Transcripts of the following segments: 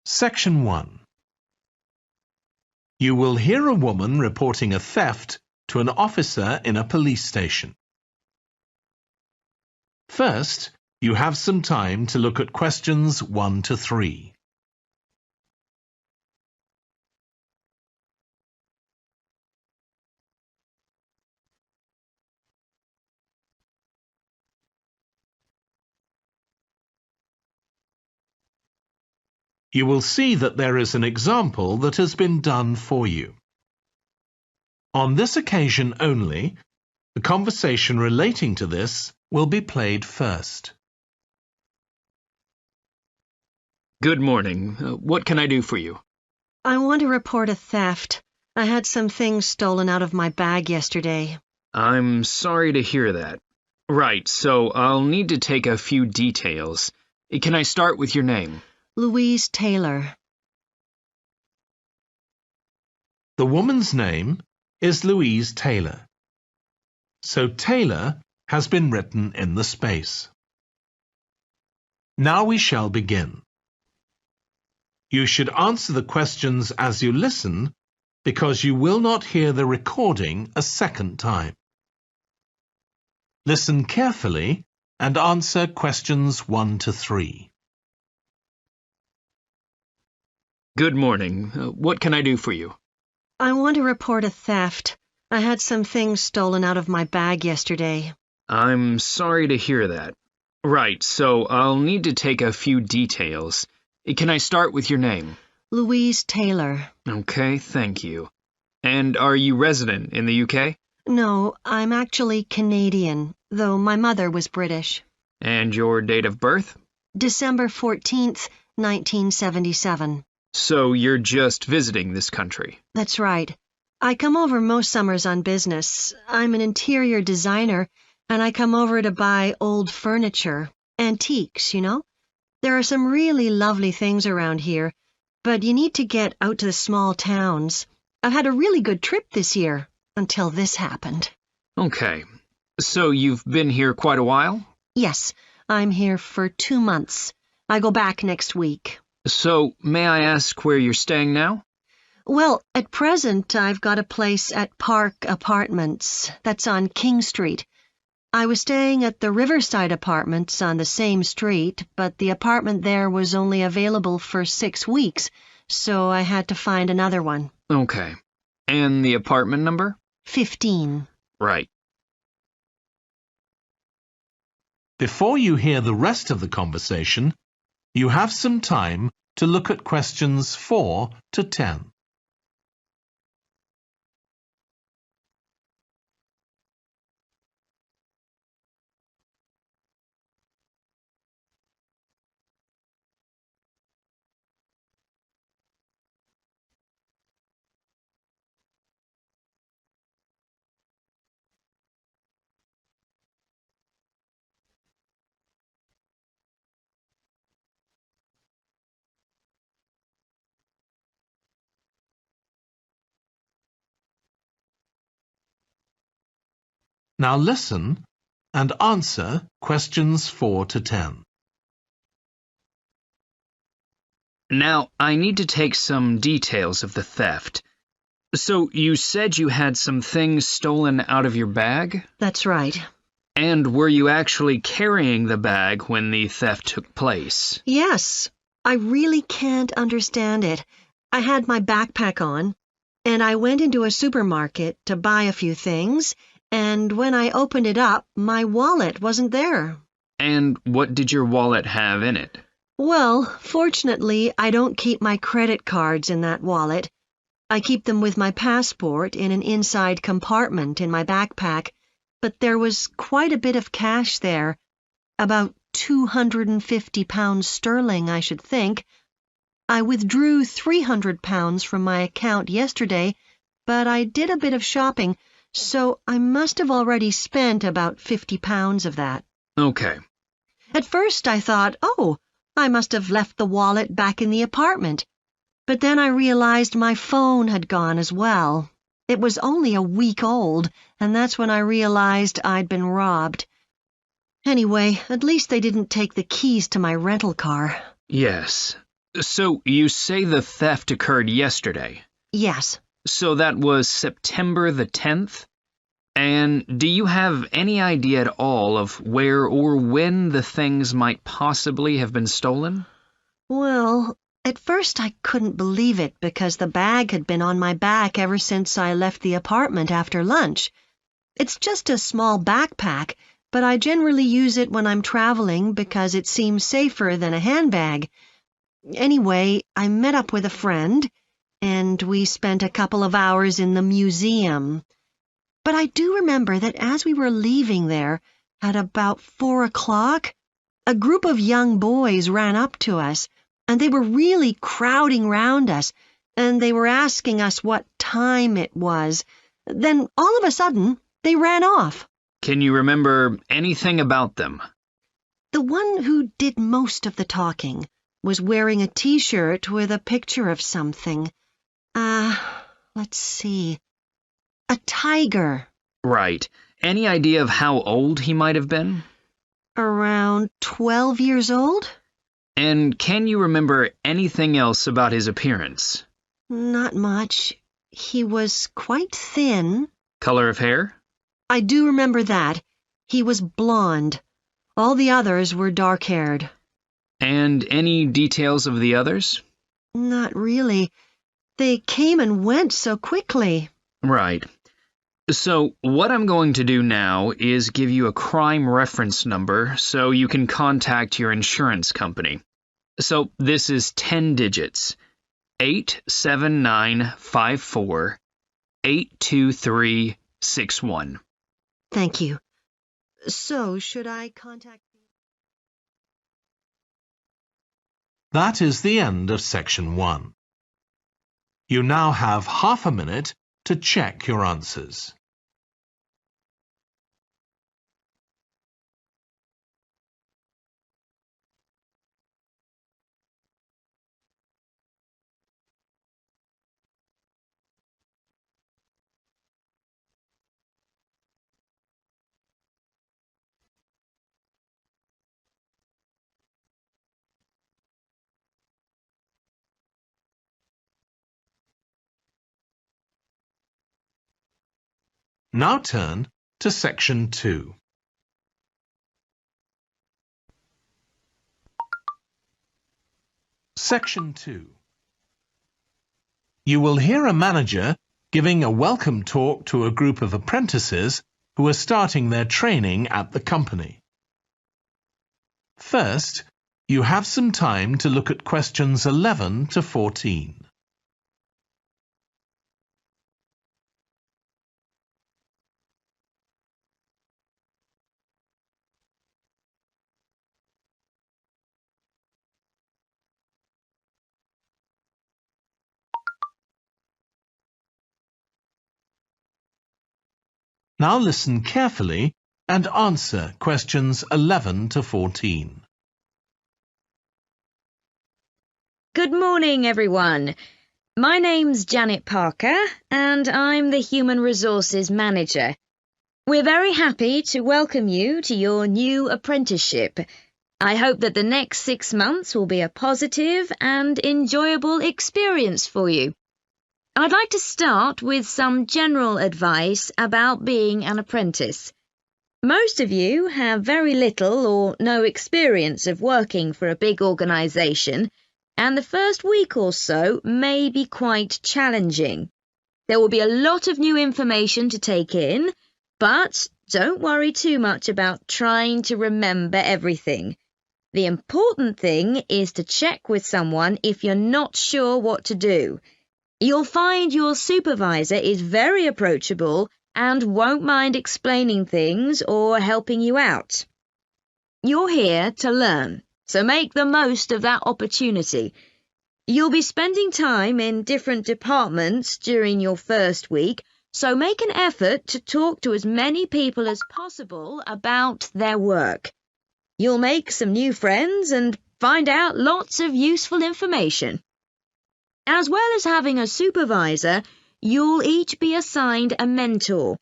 Section 1. You will hear a woman reporting a theft to an officer in a police station. First, you have some time to look at questions 1 to 3. You will see that there is an example that has been done for you. On this occasion only, the conversation relating to this will be played first. Good morning. What can I do for you? I want to report a theft. I had some things stolen out of my bag yesterday. I'm sorry to hear that. Right, so I'll need to take a few details. Can I start with your name? Louise Taylor. The woman's name is Louise Taylor. So Taylor has been written in the space. Now we shall begin. You should answer the questions as you listen because you will not hear the recording a second time. Listen carefully and answer questions 1 to 3. Good morning. What can I do for you? I want to report a theft. I had some things stolen out of my bag yesterday. I'm sorry to hear that. Right, so I'll need to take a few details. Can I start with your name? Louise Taylor. Okay, thank you. And are you resident in the UK? No, I'm actually Canadian, though my mother was British. And your date of birth? December 14th, 1977. So you're just visiting this country? That's right. I come over most summers on business. I'm an interior designer, and I come over to buy old furniture, antiques, you know? There are some really lovely things around here, but you need to get out to the small towns. I've had a really good trip this year, until this happened. Okay. So you've been here quite a while? Yes, I'm here for 2 months. I go back next week. So, may I ask where you're staying now? Well, at present, I've got a place at Park Apartments. That's on King Street. I was staying at the Riverside Apartments on the same street, but the apartment there was only available for 6 weeks, so I had to find another one. Okay. And the apartment number? 15. Right. Before you hear the rest of the conversation, you have some time to look at questions 4 to 10. Now listen and answer questions 4 to 10. Now, I need to take some details of the theft. So, you said you had some things stolen out of your bag? That's right. And were you actually carrying the bag when the theft took place? Yes, I really can't understand it. I had my backpack on, and I went into a supermarket to buy a few things, and when I opened it up, my wallet wasn't there. And what did your wallet have in it? Well, fortunately, I don't keep my credit cards in that wallet. I keep them with my passport in an inside compartment in my backpack, but there was quite a bit of cash there, about £250 sterling, I should think. I withdrew £300 from my account yesterday, but I did a bit of shopping, so I must have already spent about £50 of that. Okay. At first I thought, oh, I must have left the wallet back in the apartment. But then I realized my phone had gone as well. It was only a week old, and that's when I realized I'd been robbed. Anyway, at least they didn't take the keys to my rental car. Yes. So you say the theft occurred yesterday. Yes. So that was September the 10th? And do you have any idea at all of where or when the things might possibly have been stolen? Well, at first I couldn't believe it because the bag had been on my back ever since I left the apartment after lunch. It's just a small backpack, but I generally use it when I'm traveling because it seems safer than a handbag. Anyway, I met up with a friend, and we spent a couple of hours in the museum. But I do remember that as we were leaving there, at about 4 o'clock, a group of young boys ran up to us, and they were really crowding round us, and they were asking us what time it was. Then, all of a sudden, they ran off. Can you remember anything about them? The one who did most of the talking was wearing a T-shirt with a picture of something. Let's see. A tiger. Right. Any idea of how old he might have been? Around 12 years old? And can you remember anything else about his appearance? Not much. He was quite thin. Color of hair? I do remember that. He was blonde. All the others were dark-haired. And any details of the others? Not really. They came and went so quickly. Right. So what I'm going to do now is give you a crime reference number so you can contact your insurance company. So this is 10 digits. 87954 82361. Thank you. So, should I contact... That is the end of section 1. You now have half a minute to check your answers. Now turn to section 2. Section 2. You will hear a manager giving a welcome talk to a group of apprentices who are starting their training at the company. First, you have some time to look at questions 11 to 14. Now listen carefully and answer questions 11 to 14. Good morning, everyone. My name's Janet Parker, and I'm the Human Resources Manager. We're very happy to welcome you to your new apprenticeship. I hope that the next 6 months will be a positive and enjoyable experience for you. I'd like to start with some general advice about being an apprentice. Most of you have very little or no experience of working for a big organisation, and the first week or so may be quite challenging. There will be a lot of new information to take in, but don't worry too much about trying to remember everything. The important thing is to check with someone if you're not sure what to do. You'll find your supervisor is very approachable and won't mind explaining things or helping you out. You're here to learn, so make the most of that opportunity. You'll be spending time in different departments during your first week, so make an effort to talk to as many people as possible about their work. You'll make some new friends and find out lots of useful information. As well as having a supervisor, you'll each be assigned a mentor.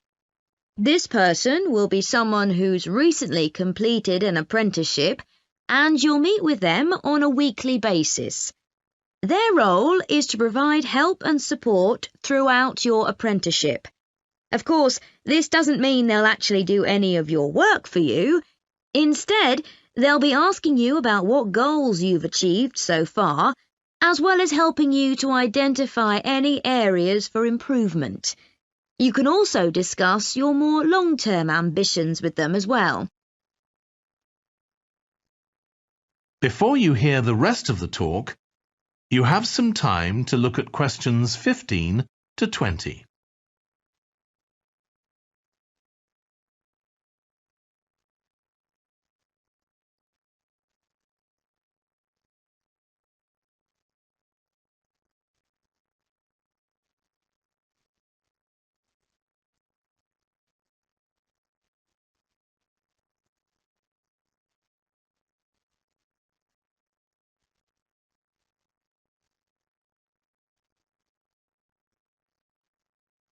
This person will be someone who's recently completed an apprenticeship, and you'll meet with them on a weekly basis. Their role is to provide help and support throughout your apprenticeship. Of course, this doesn't mean they'll actually do any of your work for you. Instead, they'll be asking you about what goals you've achieved so far, as well as helping you to identify any areas for improvement. You can also discuss your more long-term ambitions with them as well. Before you hear the rest of the talk, you have some time to look at questions 15 to 20.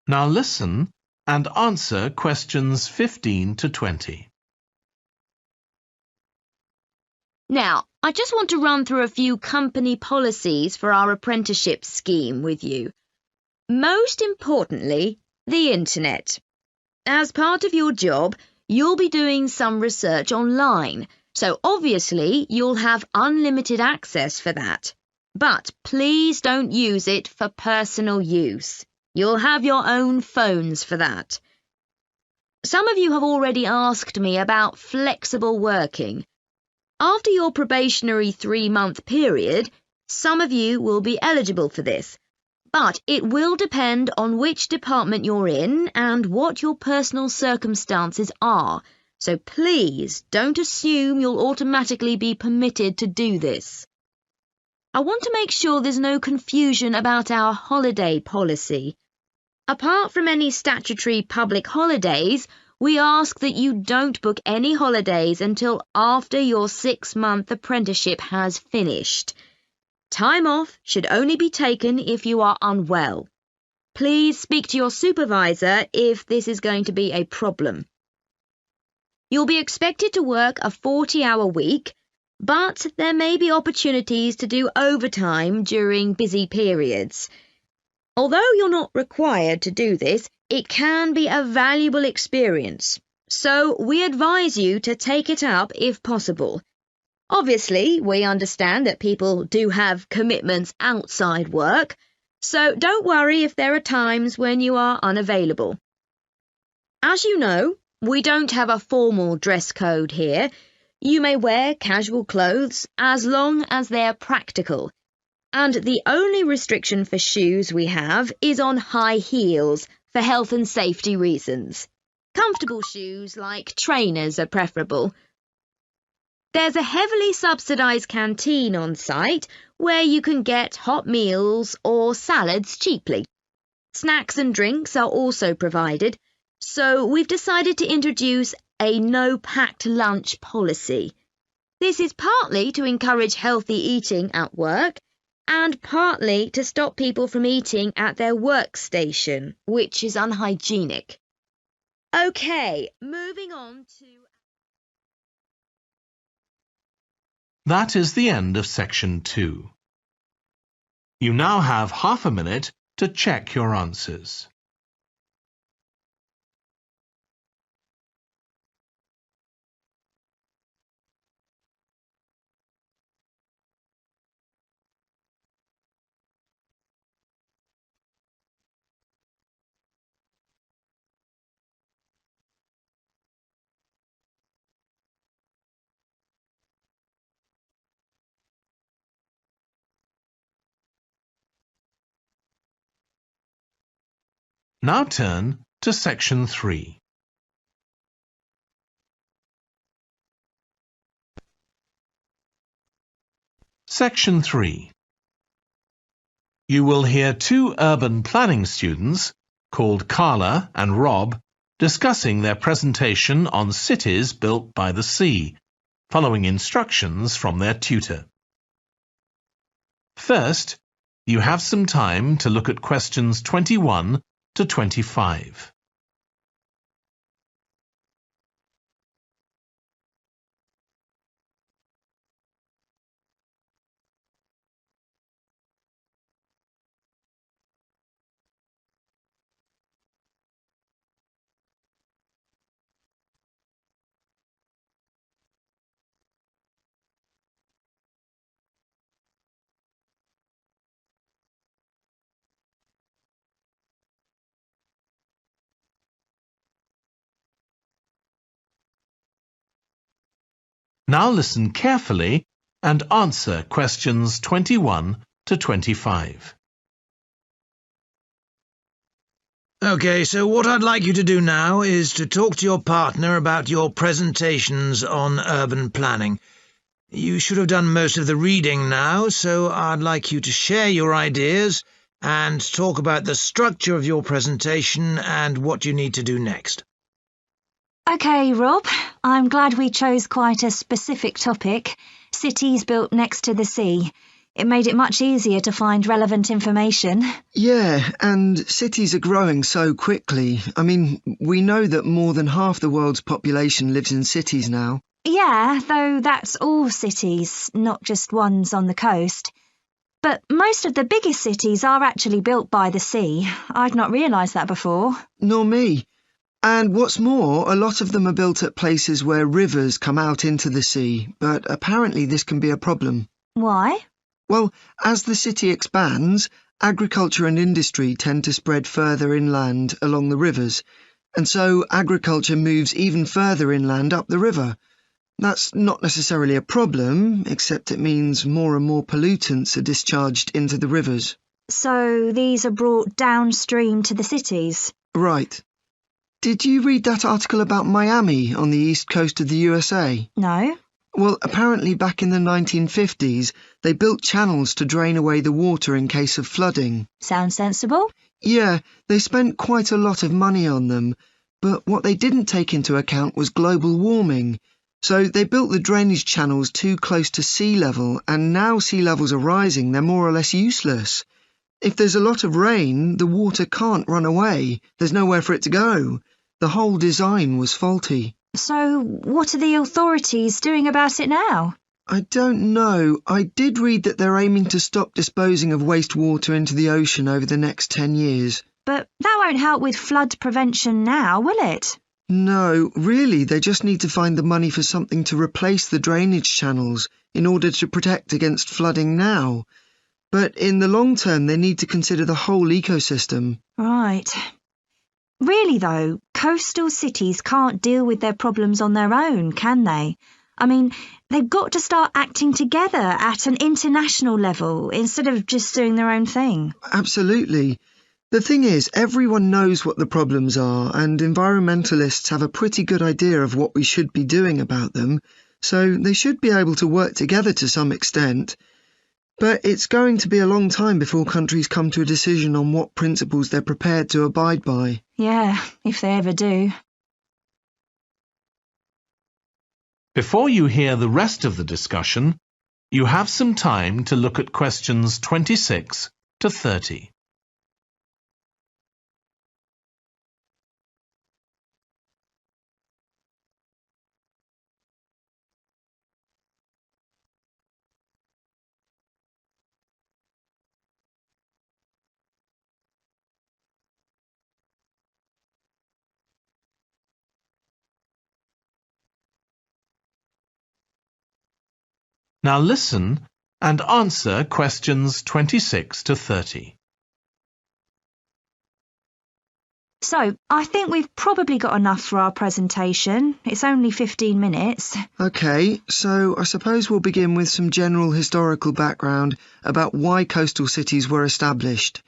Now listen and answer questions 15 to 20. Now, I just want to run through a few company policies for our apprenticeship scheme with you. Most importantly, the internet. As part of your job, you'll be doing some research online, so obviously you'll have unlimited access for that. But please don't use it for personal use. You'll have your own phones for that. Some of you have already asked me about flexible working. After your probationary 3-month period, some of you will be eligible for this, but it will depend on which department you're in and what your personal circumstances are, so please don't assume you'll automatically be permitted to do this. I want to make sure there's no confusion about our holiday policy. Apart from any statutory public holidays, we ask that you don't book any holidays until after your 6-month apprenticeship has finished. Time off should only be taken if you are unwell. Please speak to your supervisor if this is going to be a problem. You'll be expected to work a 40-hour week, but there may be opportunities to do overtime during busy periods. Although you're not required to do this, it can be a valuable experience, so we advise you to take it up if possible. Obviously, we understand that people do have commitments outside work, so don't worry if there are times when you are unavailable. As you know, we don't have a formal dress code here. You may wear casual clothes as long as they're practical. And the only restriction for shoes we have is on high heels for health and safety reasons. Comfortable shoes like trainers are preferable. There's a heavily subsidised canteen on site where you can get hot meals or salads cheaply. Snacks and drinks are also provided, so we've decided to introduce a no-packed lunch policy. This is partly to encourage healthy eating at work, and partly to stop people from eating at their workstation, which is unhygienic. Okay, moving on to... That is the end of section 2. You now have half a minute to check your answers. Now turn to section 3. Section 3. You will hear 2 urban planning students, called Carla and Rob, discussing their presentation on cities built by the sea, following instructions from their tutor. First, you have some time to look at questions 21 to 25. Now listen carefully and answer questions 21 to 25. OK, so what I'd like you to do now is to talk to your partner about your presentations on urban planning. You should have done most of the reading now, so I'd like you to share your ideas and talk about the structure of your presentation and what you need to do next. OK, Rob, I'm glad we chose quite a specific topic, cities built next to the sea. It made it much easier to find relevant information. Yeah, and cities are growing so quickly. I mean, we know that more than half the world's population lives in cities now. Yeah, though that's all cities, not just ones on the coast. But most of the biggest cities are actually built by the sea. I'd not realised that before. Nor me. And what's more, a lot of them are built at places where rivers come out into the sea, but apparently this can be a problem. Why? Well, as the city expands, agriculture and industry tend to spread further inland along the rivers, and so agriculture moves even further inland up the river. That's not necessarily a problem, except it means more and more pollutants are discharged into the rivers. So these are brought downstream to the cities? Right. Did you read that article about Miami on the east coast of the USA? No. Well, apparently back in the 1950s, they built channels to drain away the water in case of flooding. Sounds sensible. Yeah, they spent quite a lot of money on them, but what they didn't take into account was global warming. So they built the drainage channels too close to sea level, and now sea levels are rising, they're more or less useless. If there's a lot of rain, the water can't run away. There's nowhere for it to go. The whole design was faulty. So what are the authorities doing about it now? I don't know. I did read that they're aiming to stop disposing of wastewater into the ocean over the next 10 years. But that won't help with flood prevention now, will it? No, really, they just need to find the money for something to replace the drainage channels in order to protect against flooding now. But in the long term, they need to consider the whole ecosystem. Right. Really, though, coastal cities can't deal with their problems on their own, can they? I mean, they've got to start acting together at an international level instead of just doing their own thing. Absolutely. The thing is, everyone knows what the problems are, and environmentalists have a pretty good idea of what we should be doing about them, so they should be able to work together to some extent. But it's going to be a long time before countries come to a decision on what principles they're prepared to abide by. Yeah, if they ever do. Before you hear the rest of the discussion, you have some time to look at questions 26 to 30. Now listen and answer questions 26 to 30. So, I think we've probably got enough for our presentation. It's only 15 minutes. OK, so I suppose we'll begin with some general historical background about why coastal cities were established.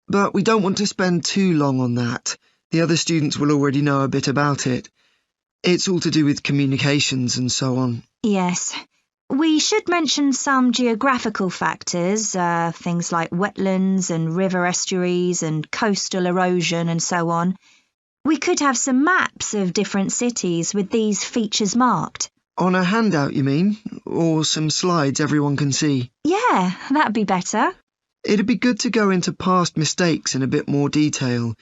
But we don't want to spend too long on that. The other students will already know a bit about it. It's all to do with communications and so on. Yes. We should mention some geographical factors, things like wetlands and river estuaries and coastal erosion and so on. We could have some maps of different cities with these features marked. On a handout, you mean? Or some slides everyone can see? Yeah, that'd be better. It'd be good to go into past mistakes in a bit more detail.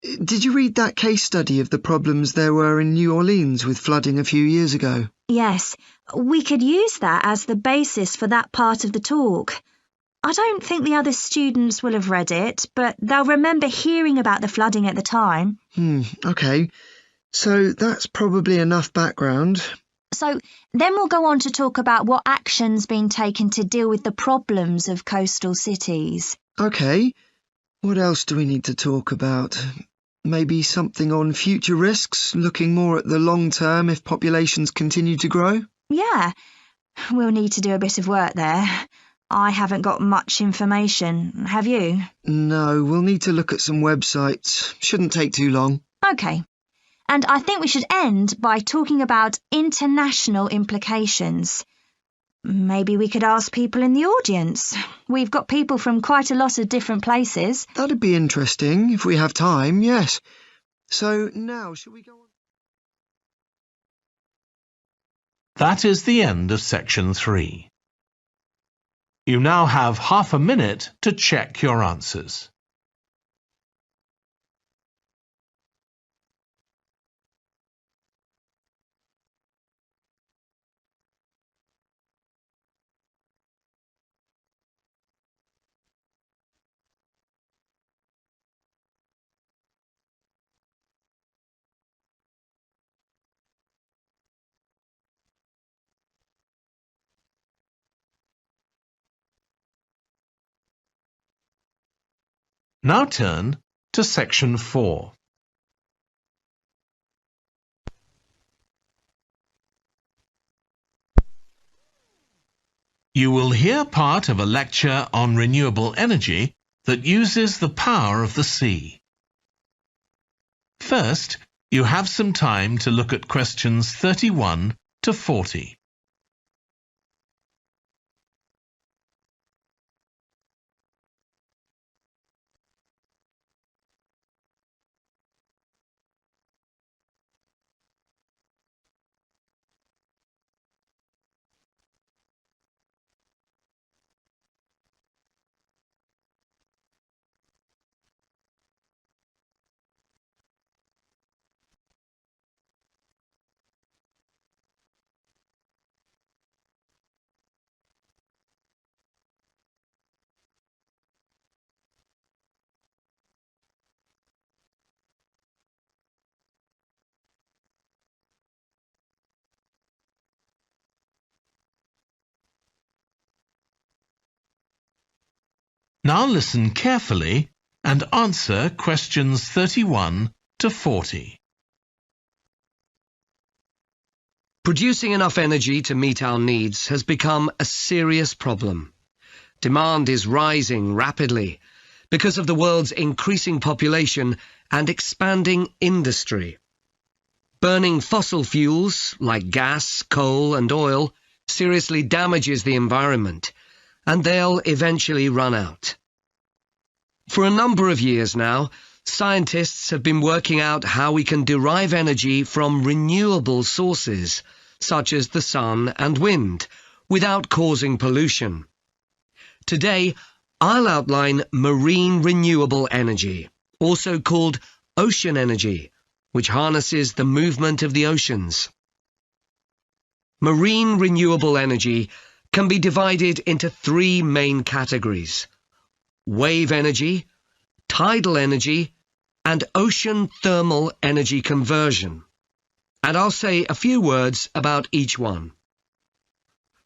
Did you read that case study of the problems there were in New Orleans with flooding a few years ago? Yes, we could use that as the basis for that part of the talk. I don't think the other students will have read it, but they'll remember hearing about the flooding at the time. OK. So that's probably enough background. So then we'll go on to talk about what action's been taken to deal with the problems of coastal cities. OK. What else do we need to talk about? Maybe something on future risks, looking more at the long term if populations continue to grow? Yeah, we'll need to do a bit of work there. I haven't got much information, have you? No, we'll need to look at some websites. Shouldn't take too long. OK. And I think we should end by talking about international implications. Maybe we could ask people in the audience. We've got people from quite a lot of different places. That'd be interesting if we have time, yes. So now, shall we go on? That is the end of section 3. You now have half a minute to check your answers. Now turn to section 4. You will hear part of a lecture on renewable energy that uses the power of the sea. First, you have some time to look at questions 31 to 40. Now listen carefully and answer questions 31 to 40. Producing enough energy to meet our needs has become a serious problem. Demand is rising rapidly because of the world's increasing population and expanding industry. Burning fossil fuels like gas, coal and oil seriously damages the environment, and they'll eventually run out. For a number of years now, scientists have been working out how we can derive energy from renewable sources, such as the sun and wind, without causing pollution. Today, I'll outline marine renewable energy, also called ocean energy, which harnesses the movement of the oceans. Marine renewable energy can be divided into 3 main categories: wave energy, tidal energy, and ocean thermal energy conversion. And I'll say a few words about each one.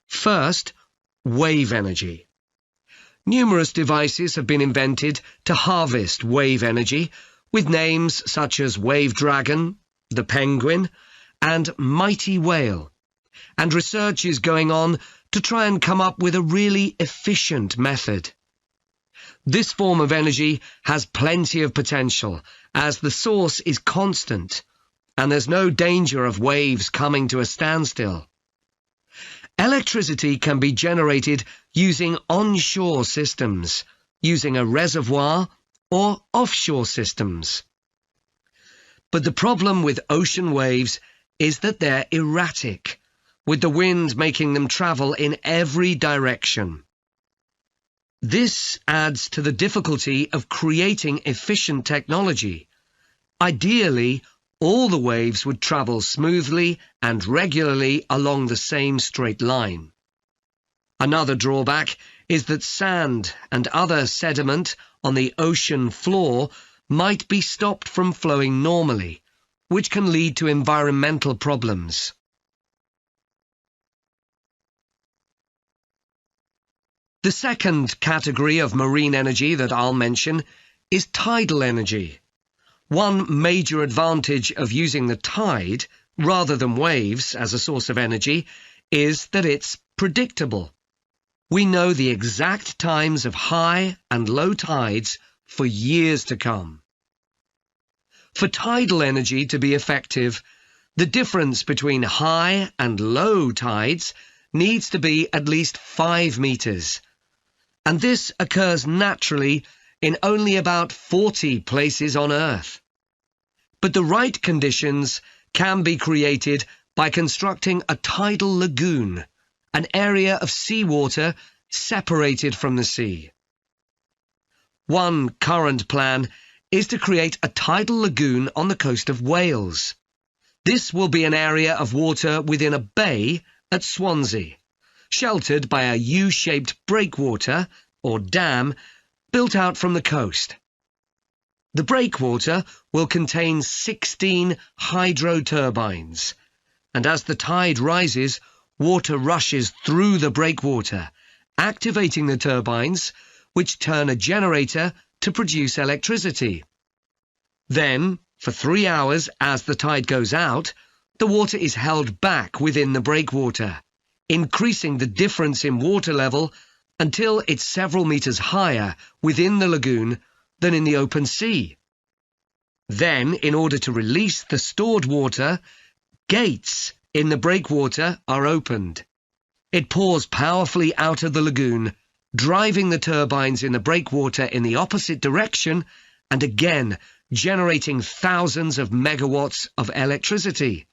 First, wave energy. Numerous devices have been invented to harvest wave energy, with names such as Wave Dragon, the Penguin, and Mighty Whale. And research is going on to try and come up with a really efficient method. This form of energy has plenty of potential, as the source is constant, and there's no danger of waves coming to a standstill. Electricity can be generated using onshore systems, using a reservoir, or offshore systems. But the problem with ocean waves is that they're erratic, with the wind making them travel in every direction. This adds to the difficulty of creating efficient technology. Ideally, all the waves would travel smoothly and regularly along the same straight line. Another drawback is that sand and other sediment on the ocean floor might be stopped from flowing normally, which can lead to environmental problems. The second category of marine energy that I'll mention is tidal energy. One major advantage of using the tide, rather than waves, as a source of energy, is that it's predictable. We know the exact times of high and low tides for years to come. For tidal energy to be effective, the difference between high and low tides needs to be at least 5 meters. And this occurs naturally in only about 40 places on Earth. But the right conditions can be created by constructing a tidal lagoon, an area of seawater separated from the sea. One current plan is to create a tidal lagoon on the coast of Wales. This will be an area of water within a bay at Swansea, sheltered by a U-shaped breakwater, or dam, built out from the coast. The breakwater will contain 16 hydro turbines, and as the tide rises, water rushes through the breakwater, activating the turbines, which turn a generator to produce electricity. Then, for 3 hours as the tide goes out, the water is held back within the breakwater, increasing the difference in water level until it's several meters higher within the lagoon than in the open sea. Then, in order to release the stored water, gates in the breakwater are opened. It pours powerfully out of the lagoon, driving the turbines in the breakwater in the opposite direction and again generating thousands of megawatts of electricity.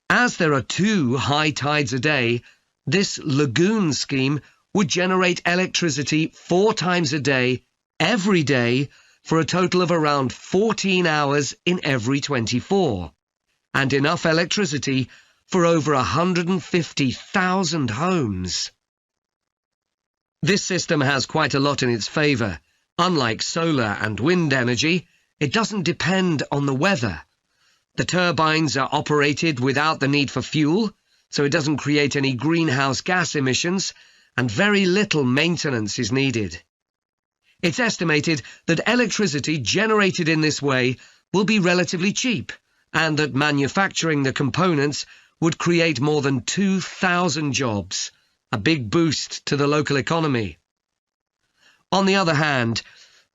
As there are 2 high tides a day, this lagoon scheme would generate electricity 4 times a day, every day, for a total of around 14 hours in every 24, and enough electricity for over 150,000 homes. This system has quite a lot in its favour. Unlike solar and wind energy, it doesn't depend on the weather. The turbines are operated without the need for fuel, so it doesn't create any greenhouse gas emissions, and very little maintenance is needed. It's estimated that electricity generated in this way will be relatively cheap, and that manufacturing the components would create more than 2,000 jobs, a big boost to the local economy. On the other hand,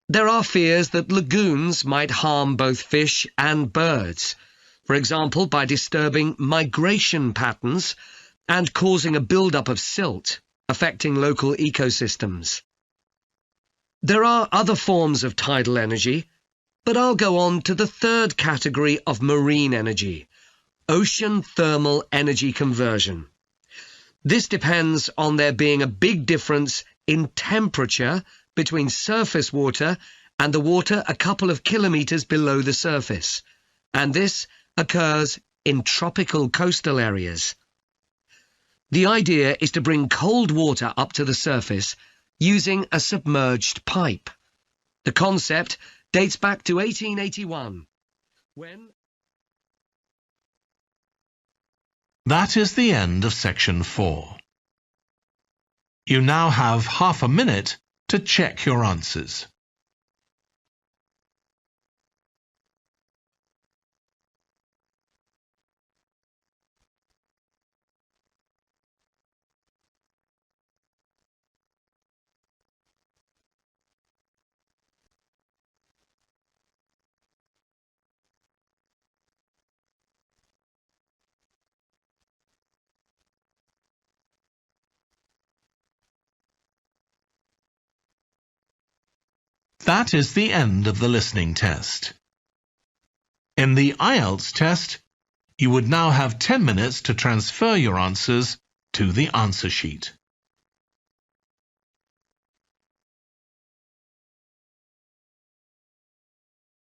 there are fears that lagoons might harm both fish and birds, for example by disturbing migration patterns and causing a build-up of silt, affecting local ecosystems. There are other forms of tidal energy, but I'll go on to the third category of marine energy, ocean thermal energy conversion. This depends on there being a big difference in temperature between surface water and the water a couple of kilometres below the surface, and this occurs in tropical coastal areas. The idea is to bring cold water up to the surface using a submerged pipe. The concept dates back to 1881, when... That is the end of section 4. You now have half a minute to check your answers. That is the end of the listening test. In the IELTS test, you would now have 10 minutes to transfer your answers to the answer sheet.